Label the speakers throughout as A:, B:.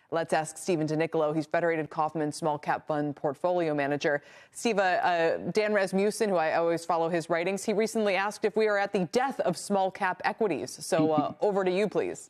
A: Let's ask Stephen Denichilo. He's Federated Kaufmann Small Cap Fund Portfolio Manager. Steve, Dan Rasmussen, who I always follow his writings, he recently asked if we are at the death of small cap equities. So over to you, please.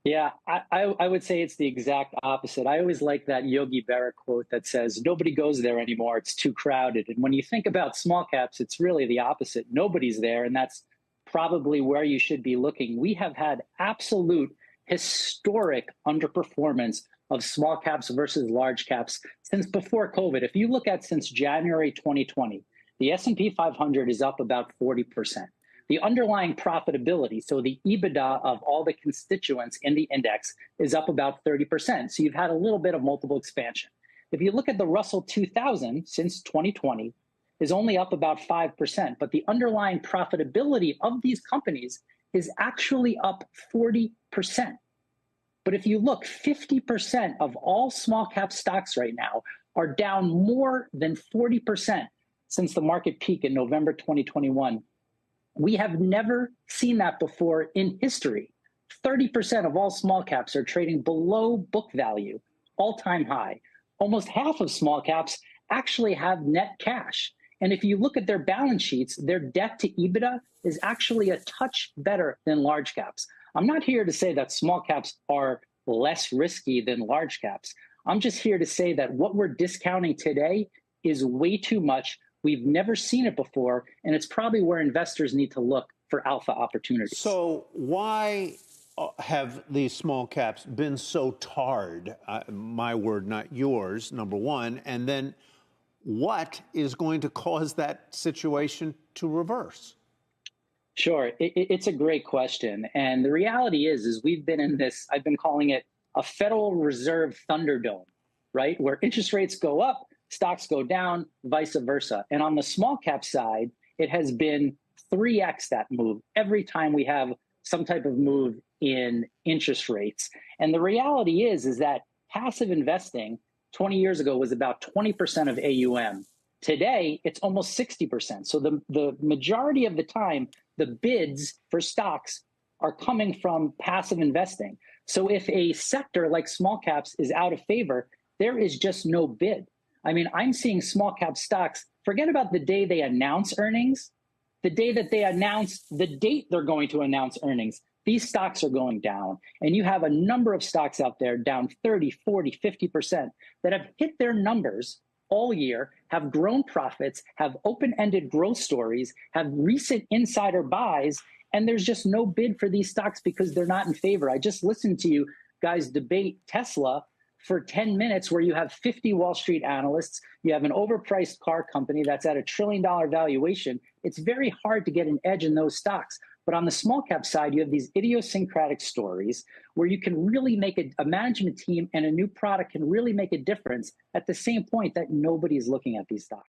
B: Yeah, I would say it's the exact opposite. I always like that Yogi Berra quote that says, nobody goes there anymore. It's too crowded. And when you think about small caps, it's really the opposite. Nobody's there. And that's probably where you should be looking. We have had absolute historic underperformance of small caps versus large caps since before COVID. If you look at since January 2020, the S&P 500 is up about 40%. The underlying profitability, so the EBITDA of all the constituents in the index, is up about 30%. So you've had a little bit of multiple expansion. If you look at the Russell 2000 since 2020, is only up about 5%, but the underlying profitability of these companies is actually up 40%. But if you look, 50% of all small cap stocks right now are down more than 40% since the market peak in November 2021. We have never seen that before in history. 30% of all small caps are trading below book value, all-time high. Almost half of small caps actually have net cash. And if you look at their balance sheets, their debt to EBITDA is actually a touch better than large caps. I'm not here to say that small caps are less risky than large caps. I'm just here to say that what we're discounting today is way too much. We've never seen it before, and it's probably where investors need to look for alpha opportunities.
C: So why have these small caps been so tarred? My word, not yours, number one. And then what is going to cause that situation to reverse?
B: Sure. It's a great question. And the reality is we've been in this, I've been calling it a Federal Reserve Thunderdome, right? Where interest rates go up, stocks go down, vice versa. And on the small cap side, it has been 3x that move every time we have some type of move in interest rates. And the reality is that passive investing 20 years ago was about 20% of AUM. Today, it's almost 60%. So the majority of the time, the bids for stocks are coming from passive investing. So if a sector like small caps is out of favor, there is just no bid. I mean, I'm seeing small cap stocks, forget about the day they announce earnings, the day that they announce the date they're going to announce earnings, these stocks are going down. And you have a number of stocks out there down 30, 40, 50% that have hit their numbers all year, have grown profits, have open-ended growth stories, have recent insider buys, and there's just no bid for these stocks because they're not in favor. I just listened to you guys debate Tesla for 10 minutes where you have 50 Wall Street analysts, you have an overpriced car company that's at $1 trillion valuation. It's very hard to get an edge in those stocks. But on the small cap side, you have these idiosyncratic stories where you can really make a management team and a new product can really make a difference at the same point that nobody's looking at these stocks.